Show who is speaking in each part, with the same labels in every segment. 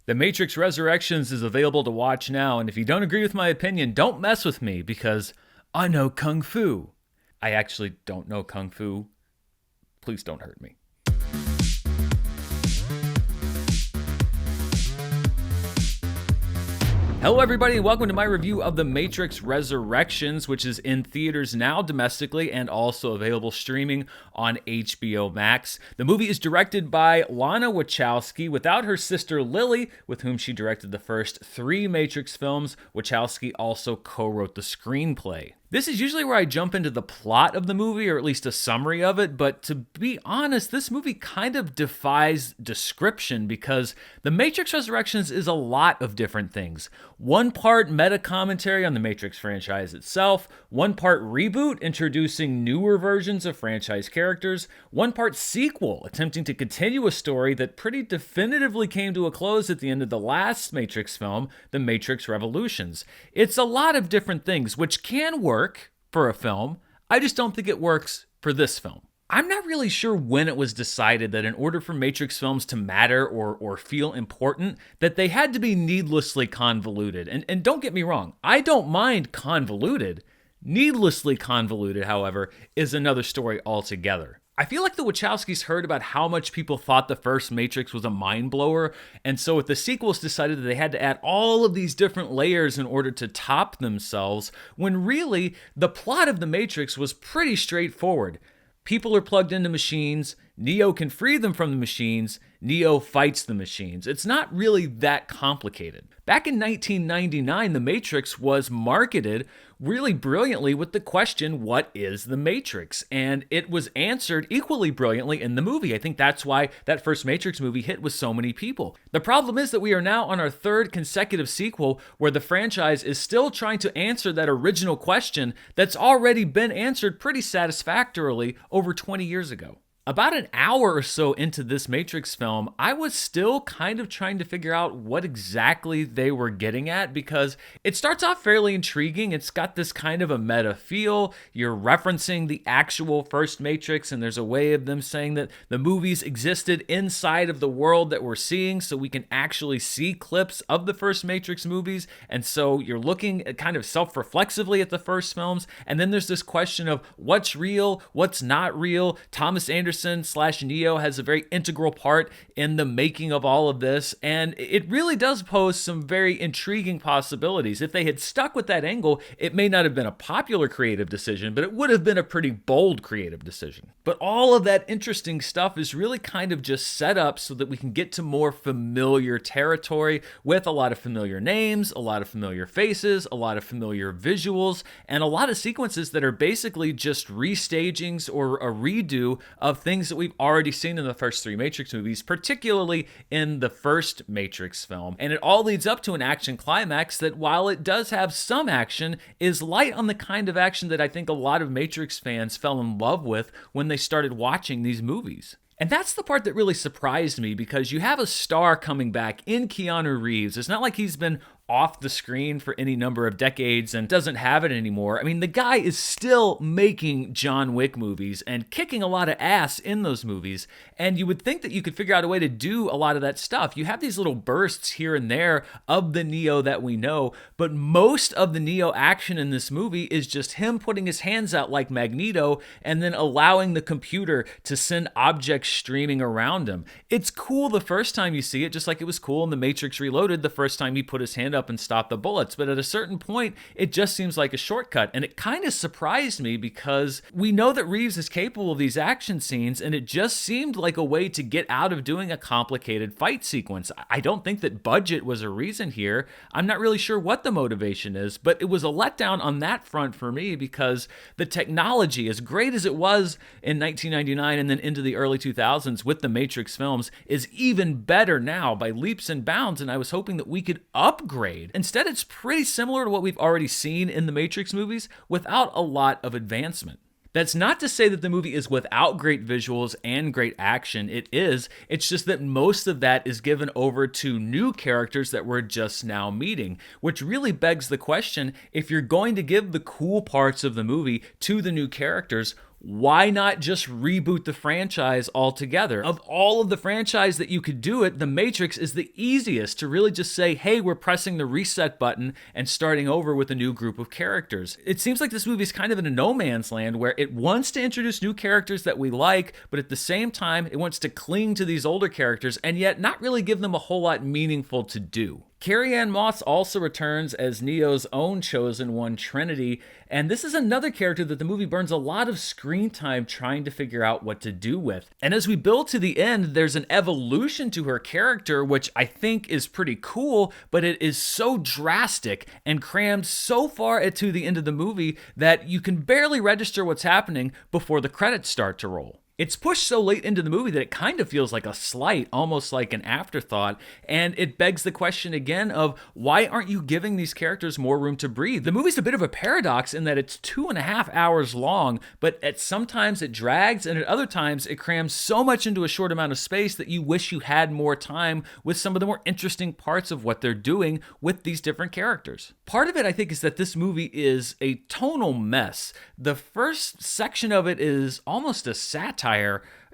Speaker 1: The Matrix Resurrections is available to watch now, and if you don't agree with my opinion, don't mess with me because I know Kung Fu. I actually don't know Kung Fu. Please don't hurt me. Hello everybody and welcome to my review of The Matrix Resurrections, which is in theaters now domestically and also available streaming on HBO Max. The movie is directed by Lana Wachowski without her sister Lily, with whom she directed the first 3 Matrix films. Wachowski also co-wrote the screenplay. This is usually where I jump into the plot of the movie, or at least a summary of it, but to be honest, this movie kind of defies description because The Matrix Resurrections is a lot of different things. One part meta-commentary on the Matrix franchise itself, one part reboot introducing newer versions of franchise characters, one part sequel attempting to continue a story that pretty definitively came to a close at the end of the last Matrix film, The Matrix Revolutions. It's a lot of different things, which can work for a film. I just don't think it works for this film. I'm not really sure when it was decided that in order for Matrix films to matter or feel important, that they had to be needlessly convoluted. And don't get me wrong, I don't mind convoluted. Needlessly convoluted, however, is another story altogether. I feel like the Wachowskis heard about how much people thought the first Matrix was a mind blower, and so with the sequels decided that they had to add all of these different layers in order to top themselves, when really the plot of the Matrix was pretty straightforward. People are plugged into machines, Neo can free them from the machines, Neo fights the machines. It's not really that complicated. Back in 1999, The Matrix was marketed really brilliantly with the question, what is The Matrix? And it was answered equally brilliantly in the movie. I think that's why that first Matrix movie hit with so many people. The problem is that we are now on our 3rd consecutive sequel where the franchise is still trying to answer that original question that's already been answered pretty satisfactorily over 20 years ago. About an hour or so into this Matrix film, I was still kind of trying to figure out what exactly they were getting at because it starts off fairly intriguing. It's got this kind of a meta feel. You're referencing the actual first Matrix, and there's a way of them saying that the movies existed inside of the world that we're seeing, so we can actually see clips of the first Matrix movies. And so you're looking at kind of self-reflexively at the first films, and then there's this question of what's real, what's not real. Thomas Anderson / Neo has a very integral part in the making of all of this, and it really does pose some very intriguing possibilities. If they had stuck with that angle, it may not have been a popular creative decision, but it would have been a pretty bold creative decision. But all of that interesting stuff is really kind of just set up so that we can get to more familiar territory with a lot of familiar names, a lot of familiar faces, a lot of familiar visuals, and a lot of sequences that are basically just restagings or a redo of things that we've already seen in the first 3 Matrix movies, particularly in the first Matrix film. And it all leads up to an action climax that, while it does have some action, is light on the kind of action that I think a lot of Matrix fans fell in love with when they started watching these movies. And that's the part that really surprised me because you have a star coming back in Keanu Reeves. It's not like he's been off the screen for any number of decades and doesn't have it anymore. I mean, the guy is still making John Wick movies and kicking a lot of ass in those movies. And you would think that you could figure out a way to do a lot of that stuff. You have these little bursts here and there of the Neo that we know, but most of the Neo action in this movie is just him putting his hands out like Magneto and then allowing the computer to send objects streaming around him. It's cool the first time you see it, just like it was cool in The Matrix Reloaded the first time he put his hand up and stop the bullets. But at a certain point, it just seems like a shortcut. And it kind of surprised me because we know that Reeves is capable of these action scenes, and it just seemed like a way to get out of doing a complicated fight sequence. I don't think that budget was a reason here. I'm not really sure what the motivation is, but it was a letdown on that front for me because the technology, as great as it was in 1999 and then into the early 2000s with the Matrix films, is even better now by leaps and bounds, and I was hoping that we could upgrade. Instead, it's pretty similar to what we've already seen in the Matrix movies without a lot of advancement. That's not to say that the movie is without great visuals and great action. It is. It's just that most of that is given over to new characters that we're just now meeting, which really begs the question, if you're going to give the cool parts of the movie to the new characters, why not just reboot the franchise altogether? Of all of the franchise that you could do it, The Matrix is the easiest to really just say, hey, we're pressing the reset button and starting over with a new group of characters. It seems like this movie is kind of in a no man's land where it wants to introduce new characters that we like, but at the same time, it wants to cling to these older characters and yet not really give them a whole lot meaningful to do. Carrie-Anne Moss also returns as Neo's own chosen one, Trinity, and this is another character that the movie burns a lot of screen time trying to figure out what to do with. And as we build to the end, there's an evolution to her character, which I think is pretty cool, but it is so drastic and crammed so far to the end of the movie that you can barely register what's happening before the credits start to roll. It's pushed so late into the movie that it kind of feels like a slight, almost like an afterthought, and it begs the question again of why aren't you giving these characters more room to breathe? The movie's a bit of a paradox in that it's 2.5 hours long, but sometimes it drags, and at other times it crams so much into a short amount of space that you wish you had more time with some of the more interesting parts of what they're doing with these different characters. Part of it, I think, is that this movie is a tonal mess. The first section of it is almost a satire.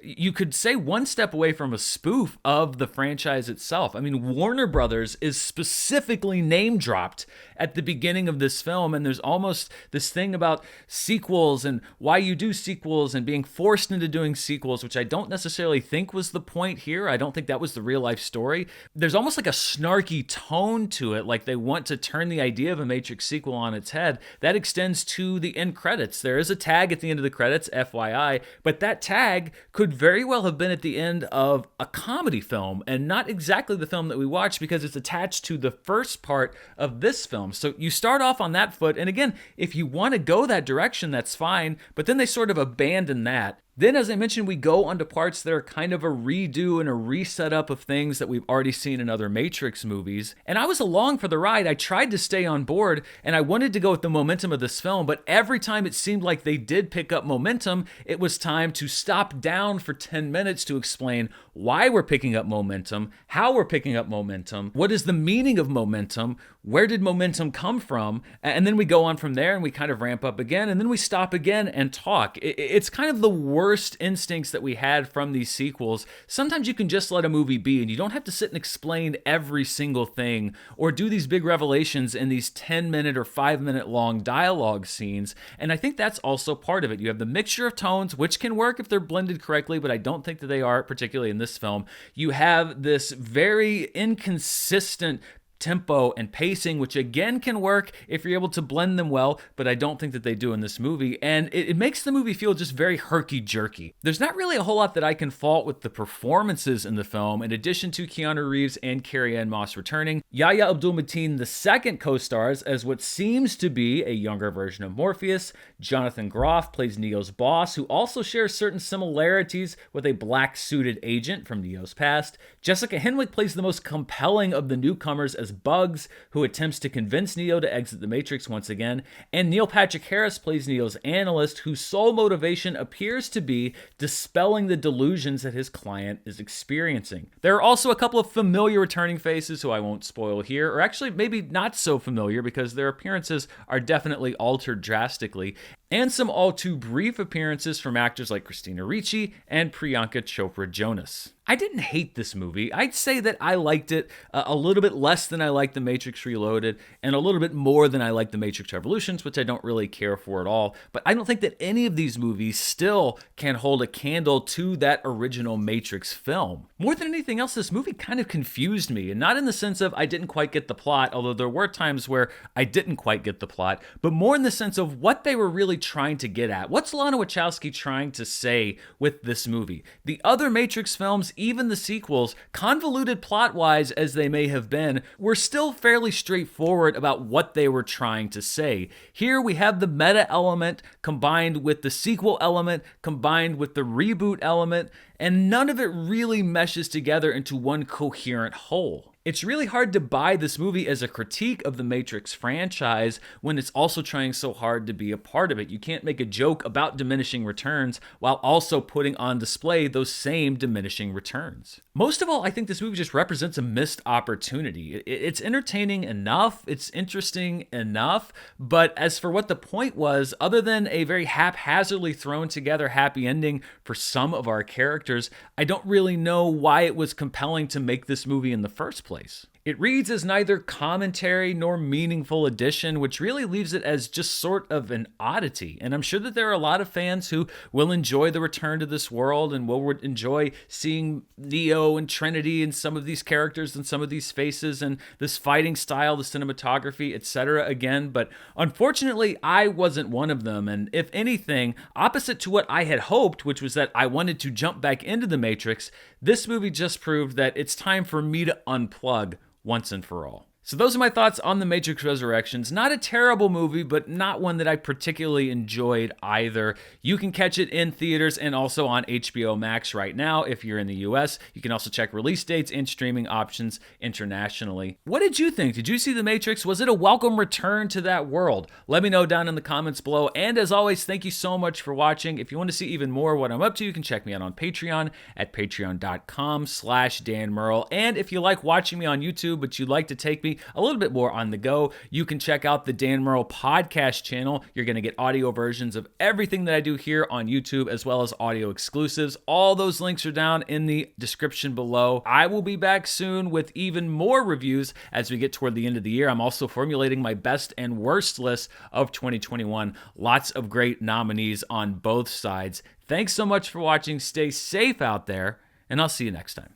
Speaker 1: You could say one step away from a spoof of the franchise itself. I mean, Warner Brothers is specifically name dropped at the beginning of this film, and there's almost this thing about sequels and why you do sequels and being forced into doing sequels, which I don't necessarily think was the point here. I don't think that was the real life story. There's almost like a snarky tone to it, like they want to turn the idea of a Matrix sequel on its head. That extends to the end credits. There is a tag at the end of the credits, FYI, but that tag could very well have been at the end of a comedy film and not exactly the film that we watched because it's attached to the first part of this film. So you start off on that foot, and again, if you want to go that direction, that's fine, but then they sort of abandon that. Then, as I mentioned, we go onto parts that are kind of a redo and a reset up of things that we've already seen in other Matrix movies. And I was along for the ride. I tried to stay on board, and I wanted to go with the momentum of this film, but every time it seemed like they did pick up momentum, it was time to stop down for 10 minutes to explain why we're picking up momentum, how we're picking up momentum, what is the meaning of momentum, where did momentum come from, and then we go on from there and we kind of ramp up again, and then we stop again and talk. It's kind of the worst instincts that we had from these sequels. Sometimes you can just let a movie be and you don't have to sit and explain every single thing or do these big revelations in these 10-minute or 5-minute long dialogue scenes, and I think that's also part of it. You have the mixture of tones, which can work if they're blended correctly, but I don't think that they are, particularly in this film. You have this very inconsistent tempo and pacing, which again can work if you're able to blend them well, but I don't think that they do in this movie, and it makes the movie feel just very herky-jerky. There's not really a whole lot that I can fault with the performances in the film. In addition to Keanu Reeves and Carrie-Anne Moss returning, Yahya Abdul-Mateen II co-stars as what seems to be a younger version of Morpheus. Jonathan Groff plays Neo's boss, who also shares certain similarities with a black-suited agent from Neo's past. Jessica Henwick plays the most compelling of the newcomers as Bugs, who attempts to convince Neo to exit the Matrix once again, and Neil Patrick Harris plays Neo's analyst, whose sole motivation appears to be dispelling the delusions that his client is experiencing. There are also a couple of familiar returning faces who I won't spoil here, or actually maybe not so familiar because their appearances are definitely altered drastically, and some all too brief appearances from actors like Christina Ricci and Priyanka Chopra Jonas. I didn't hate this movie. I'd say that I liked it a little bit less than I liked The Matrix Reloaded, and a little bit more than I liked The Matrix Revolutions, which I don't really care for at all. But I don't think that any of these movies still can hold a candle to that original Matrix film. More than anything else, this movie kind of confused me, and not in the sense of I didn't quite get the plot, although there were times where I didn't quite get the plot, but more in the sense of what they were really trying to get at. What's Lana Wachowski trying to say with this movie? The other Matrix films, even the sequels, convoluted plot-wise as they may have been, were still fairly straightforward about what they were trying to say. Here we have the meta element combined with the sequel element, combined with the reboot element, and none of it really meshes together into one coherent whole. It's really hard to buy this movie as a critique of the Matrix franchise when it's also trying so hard to be a part of it. You can't make a joke about diminishing returns while also putting on display those same diminishing returns. Most of all, I think this movie just represents a missed opportunity. It's entertaining enough, it's interesting enough, but as for what the point was, other than a very haphazardly thrown together happy ending for some of our characters, I don't really know why it was compelling to make this movie in the first place. It reads as neither commentary nor meaningful addition, which really leaves it as just sort of an oddity. And I'm sure that there are a lot of fans who will enjoy the return to this world and will enjoy seeing Neo and Trinity and some of these characters and some of these faces and this fighting style, the cinematography, etc. again. But unfortunately, I wasn't one of them. And if anything, opposite to what I had hoped, which was that I wanted to jump back into the Matrix, this movie just proved that it's time for me to unplug once and for all. So those are my thoughts on The Matrix Resurrections. Not a terrible movie, but not one that I particularly enjoyed either. You can catch it in theaters and also on HBO Max right now if you're in the US. You can also check release dates and streaming options internationally. What did you think? Did you see The Matrix? Was it a welcome return to that world? Let me know down in the comments below. And as always, thank you so much for watching. If you want to see even more of what I'm up to, you can check me out on Patreon at patreon.com/Dan Murrell. And if you like watching me on YouTube, but you'd like to take me a little bit more on the go, you can check out the Dan Murrell podcast channel. You're going to get audio versions of everything that I do here on YouTube, as well as audio exclusives. All those links are down in the description below. I will be back soon with even more reviews as we get toward the end of the year. I'm also formulating my best and worst list of 2021. Lots of great nominees on both sides. Thanks so much for watching. Stay safe out there, and I'll see you next time.